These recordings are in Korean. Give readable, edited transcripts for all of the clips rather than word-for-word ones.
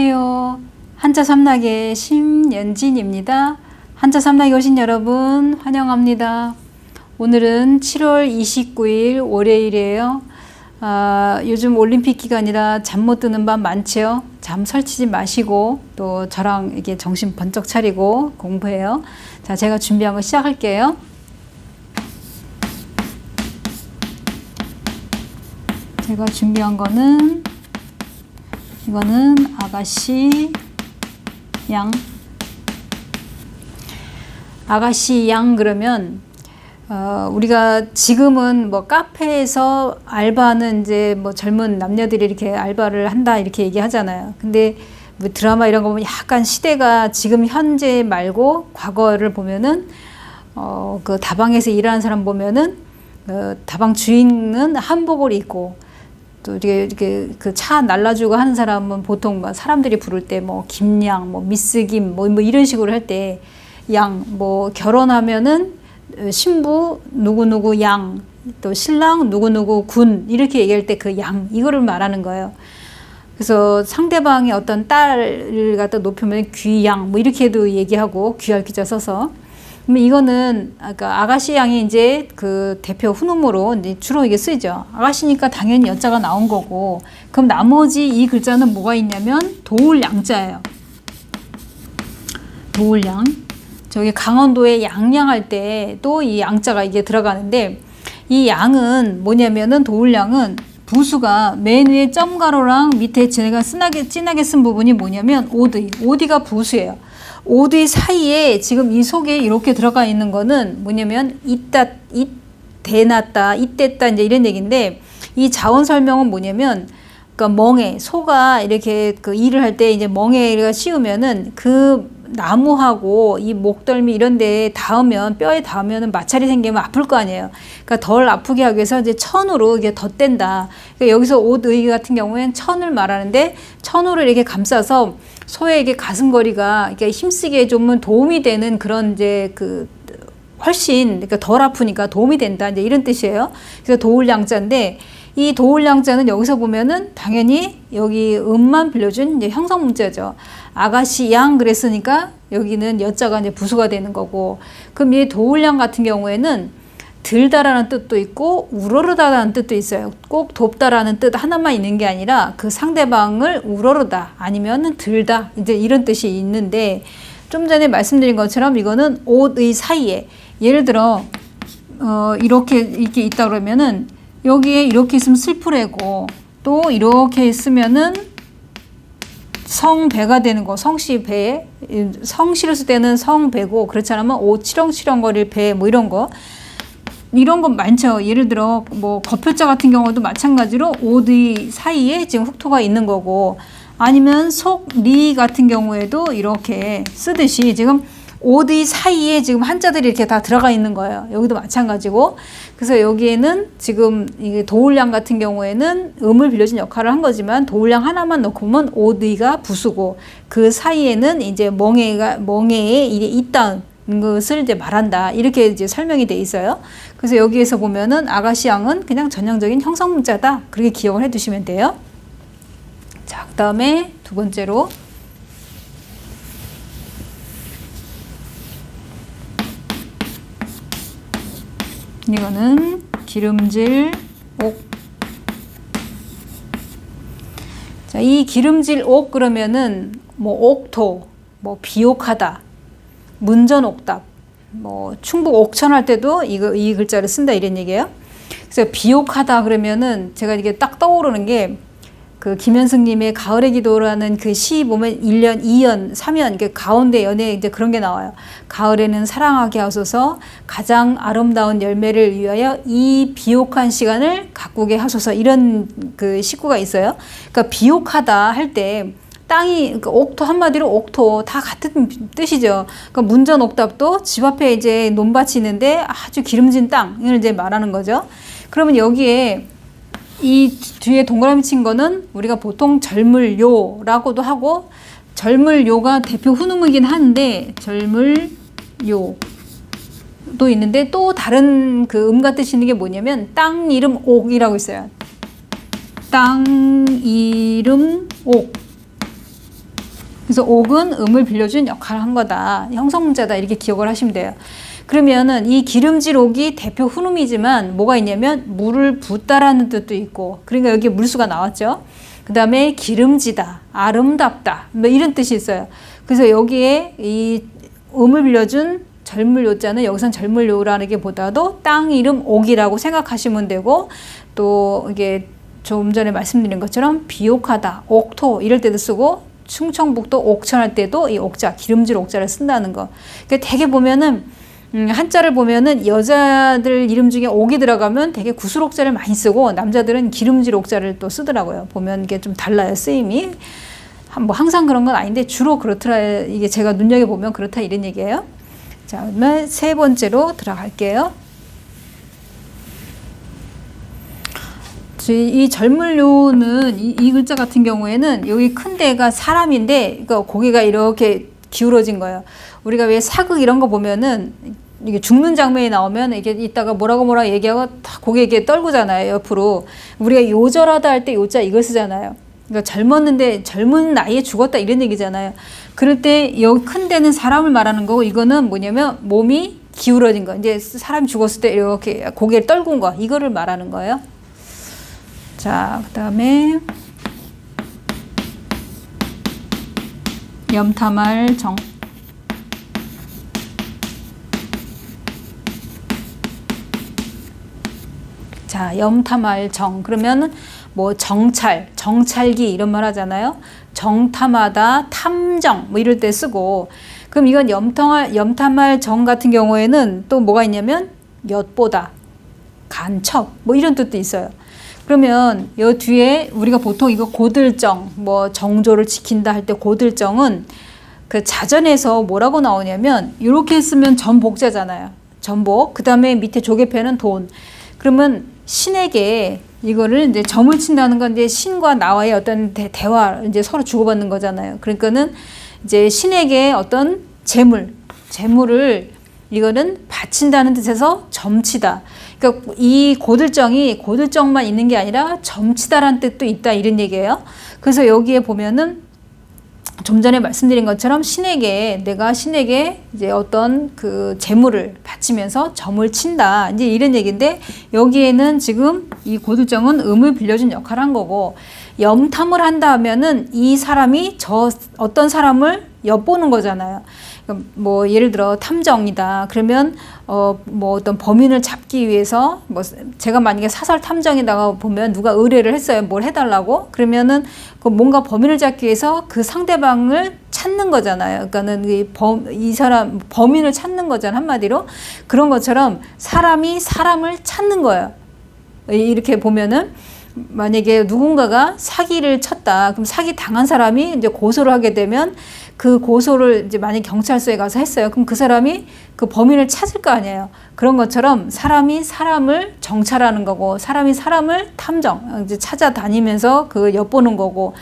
안녕하세요. 한자 삼락의 심연진입니다. 한자 삼락에 오신 여러분 환영합니다. 오늘은 7월 29일 월요일이에요. 요즘 올림픽 기간이라 잠 못 드는 밤 많죠. 잠 설치지 마시고 또 저랑 이렇게 정신 번쩍 차리고 공부해요. 자, 제가 준비한 거 시작할게요. 제가 준비한 거는 이거는 아가씨 양. 아가씨 양 그러면 우리가 지금은 뭐 카페에서 알바하는 이제 뭐 젊은 남녀들이 이렇게 알바를 한다 이렇게 얘기하잖아요. 근데 뭐 드라마 이런 거 보면 약간 시대가 지금 현재 말고 과거를 보면은 그 다방에서 일하는 사람 보면은 다방 주인은 한복을 입고 또 이렇게 그 차 날라주고 하는 사람은 보통 사람들이 부를 때 뭐 김양, 뭐 미스 김, 뭐 이런 식으로 할 때 양, 뭐 결혼하면은 신부 누구누구 양, 또 신랑 누구누구 군 이렇게 얘기할 때 그 양 이거를 말하는 거예요. 그래서 상대방의 어떤 딸을 갖다 높이면 귀양 뭐 이렇게도 얘기하고 귀할 귀자 써서. 그러면 이거는 아가씨 양이 이제 그 대표 훈음으로 이제 주로 이게 쓰이죠. 아가씨니까 당연히 여자가 나온 거고, 그럼 나머지 이 글자는 뭐가 있냐면 도울 양자예요. 도울 양. 저기 강원도에 양양할 때 또 이 양자가 이게 들어가는데, 이 양은 뭐냐면은 도울 양은 부수가 맨 위에 점가로랑 밑에 제가 진하게 쓴 부분이 뭐냐면 오디가 부수예요. 오디 사이에 지금 이 속에 이렇게 들어가 있는 거는 뭐냐면 대났다, 이때다 이제 이런 얘기인데, 이 자원 설명은 뭐냐면 그러니까 멍에 소가 이렇게 그 일을 할 때 이제 멍에가 씌우면은 그 나무하고 이 목덜미 이런 데에 닿으면 뼈에 닿으면은 마찰이 생기면 아플 거 아니에요. 그러니까 덜 아프게 하기 위해서 이제 천으로 이게 덧댄다. 그러니까 여기서 옷의 같은 경우에는 천을 말하는데 천으로 이렇게 감싸서 소에게 가슴거리가 이렇게 힘쓰기에 좀 도움이 되는 그런 이제 그 훨씬 그러니까 덜 아프니까 도움이 된다 이제 이런 뜻이에요. 그래서 도울 양자인데 이 도울 양자는 여기서 보면은 당연히 여기 음만 빌려준 이제 형성 문자죠. 아가씨 양 그랬으니까 여기는 여자가 이제 부수가 되는 거고, 그럼 이 도울 양 같은 경우에는 들다라는 뜻도 있고 우러르다라는 뜻도 있어요. 꼭 돕다라는 뜻 하나만 있는 게 아니라 그 상대방을 우러르다 아니면은 들다 이제 이런 뜻이 있는데, 좀 전에 말씀드린 것처럼 이거는 옷의 사이에 예를 들어 이렇게 있다 그러면은 여기에 이렇게 있으면 슬프래고 또 이렇게 있으면은 성배가 되는 거, 성씨 배, 성씨를 쓸 때는 성배고 그렇지 않으면 오 치렁치렁거릴 배 뭐 이런 거 많죠. 예를 들어 뭐 거표자 같은 경우도 마찬가지로 오의 사이에 지금 흑토가 있는 거고, 아니면 속리 같은 경우에도 이렇게 쓰듯이 지금 오의 사이에 지금 한자들이 이렇게 다 들어가 있는 거예요. 여기도 마찬가지고. 그래서 여기에는 지금 이게 도울양 같은 경우에는 음을 빌려준 역할을 한 거지만 도울양 하나만 넣고 보면 오의가 부수고 그 사이에는 이제 멍에에 일이 있다는 것을 이제 말한다. 이렇게 이제 설명이 돼 있어요. 그래서 여기에서 보면은 아가씨 양은 그냥 전형적인 형성 문자다. 그렇게 기억을 해 두시면 돼요. 자, 그 다음에 두 번째로 이거는 기름질 옥. 자, 이 기름질 옥 그러면은 뭐 옥토, 뭐 비옥하다, 문전옥답, 뭐 충북 옥천할 때도 이 글자를 쓴다 이런 얘기예요. 그래서 비옥하다 그러면은 제가 이게 딱 떠오르는 게 그 김현승님의 가을의 기도라는 그 시 보면 1년, 2년, 3년 그 가운데 연애 이제 그런 게 나와요. 가을에는 사랑하게 하소서, 가장 아름다운 열매를 위하여 이 비옥한 시간을 가꾸게 하소서, 이런 그 시구가 있어요. 그러니까 비옥하다 할 때 땅이 그러니까 옥토 한마디로 옥토 다 같은 뜻이죠. 그러니까 문전옥답도 집 앞에 이제 논밭이 있는데 아주 기름진 땅을 이제 말하는 거죠. 그러면 여기에 이 뒤에 동그라미 친 거는 우리가 보통 절물요라고도 하고, 절물요가 대표 훈음이긴 한데 절물요도 있는데 또 다른 그 음과 뜻이 있는 게 뭐냐면 땅 이름 옥이라고 있어요. 땅 이름 옥. 그래서 옥은 음을 빌려준 역할을 한 거다. 형성문자다. 이렇게 기억을 하시면 돼요. 그러면은 이 기름질 옥이 대표 훈음이지만 뭐가 있냐면 물을 붓다라는 뜻도 있고, 그러니까 여기 물수가 나왔죠. 그 다음에 기름지다, 아름답다, 뭐 이런 뜻이 있어요. 그래서 여기에 이 음을 빌려준 젊을 요자는 여기선 젊을 요라는 게 보다도 땅 이름 옥이라고 생각하시면 되고, 또 이게 좀 전에 말씀드린 것처럼 비옥하다, 옥토 이럴 때도 쓰고, 충청북도 옥천할 때도 이 옥자, 기름질 옥자를 쓴다는 거. 그러니까 되게 보면은 한자를 보면은 여자들 이름 중에 옥이 들어가면 되게 구슬옥자를 많이 쓰고 남자들은 기름질 옥자를 또 쓰더라고요. 보면 이게 좀 달라요, 쓰임이. 뭐 항상 그런 건 아닌데 주로 그렇더라. 이게 제가 눈여겨보면 그렇다 이런 얘기예요. 자, 그러면 세 번째로 들어갈게요. 이 젊을요는 이 글자 같은 경우에는 여기 큰 데가 사람인데, 그러니까 고개가 이렇게 기울어진 거예요. 우리가 왜 사극 이런 거 보면은 이게 죽는 장면이 나오면 이게 이따가 뭐라고 얘기하고 다 고개 이렇게 떨구잖아요, 옆으로. 우리가 요절하다 할 때 요자 이걸 쓰잖아요. 그러니까 젊었는데 젊은 나이에 죽었다 이런 얘기잖아요. 그럴 때 여기 큰 데는 사람을 말하는 거고, 이거는 뭐냐면 몸이 기울어진 거. 이제 사람이 죽었을 때 이렇게 고개를 떨군 거, 이거를 말하는 거예요. 자, 그 다음에 염탐할 정. 자, 염탐할 정. 그러면 뭐 정찰기 이런 말 하잖아요. 정탐하다, 탐정 뭐 이럴 때 쓰고. 그럼 이건 염탐할 정 같은 경우에는 또 뭐가 있냐면 엿보다, 간첩 뭐 이런 뜻도 있어요. 그러면 요 뒤에 우리가 보통 이거 고들정, 뭐 정조를 지킨다 할 때 고들정은 그 자전에서 뭐라고 나오냐면 이렇게 쓰면 전복자잖아요. 전복. 그 다음에 밑에 조개패는 돈. 그러면 신에게 이거를 이제 점을 친다는 건 이제 신과 나와의 어떤 대화, 이제 서로 주고받는 거잖아요. 그러니까는 이제 신에게 어떤 재물을 이거는 바친다는 뜻에서 점치다. 그러니까 이 고들정만 있는 게 아니라 점치다라는 뜻도 있다 이런 얘기예요. 그래서 여기에 보면은 좀 전에 말씀드린 것처럼 내가 신에게 이제 어떤 그 재물을 바치면서 점을 친다, 이제 이런 얘기인데, 여기에는 지금 이 고들정은 음을 빌려준 역할을 한 거고, 염탐을 한다 하면은 이 사람이 어떤 사람을 엿보는 거잖아요. 뭐 예를 들어 탐정이다 그러면 뭐 어떤 범인을 잡기 위해서, 뭐 제가 만약에 사설 탐정에다가 보면 누가 의뢰를 했어요, 뭘 해달라고. 그러면은 그 뭔가 범인을 잡기 위해서 그 상대방을 찾는 거잖아요. 그러니까는 이 사람 범인을 찾는 거잖아요, 한마디로. 그런 것처럼 사람이 사람을 찾는 거예요. 이렇게 보면은 만약에 누군가가 사기를 쳤다, 그럼 사기 당한 사람이 이제 고소를 하게 되면 그 고소를 이제 만약 경찰서에 가서 했어요. 그럼 그 사람이 그 범인을 찾을 거 아니에요. 그런 것처럼 사람이 사람을 정찰하는 거고, 사람이 사람을 이제 찾아다니면서 그 엿보는 거고,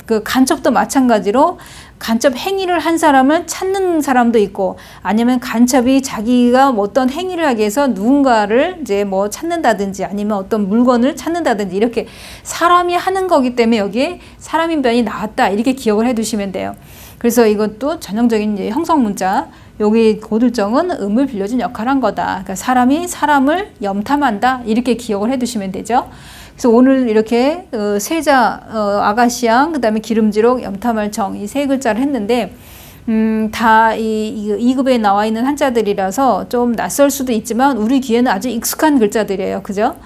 그 간첩도 마찬가지로 간첩 행위를 한 사람을 찾는 사람도 있고, 아니면 간첩이 자기가 어떤 행위를 하기 위해서 누군가를 이제 뭐 찾는다든지 아니면 어떤 물건을 찾는다든지, 이렇게 사람이 하는 거기 때문에 여기에 사람인 변이 나왔다, 이렇게 기억을 해 두시면 돼요. 그래서 이것도 전형적인 이제 형성문자, 여기 고들정은 음을 빌려준 역할을 한 거다. 그러니까 사람이 사람을 염탐한다, 이렇게 기억을 해 두시면 되죠. 그래서 오늘 이렇게 세자, 아가시양, 그 다음에 기름지록, 염탐할 정, 이 세 글자를 했는데, 다 이 2급에 나와 있는 한자들이라서 좀 낯설 수도 있지만 우리 귀에는 아주 익숙한 글자들이에요. 그죠?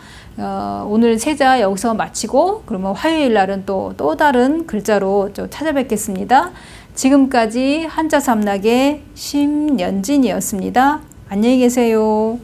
오늘 세자 여기서 마치고, 그러면 화요일 날은 또 다른 글자로 좀 찾아뵙겠습니다. 지금까지 한자 삼락의 심연진이었습니다. 안녕히 계세요.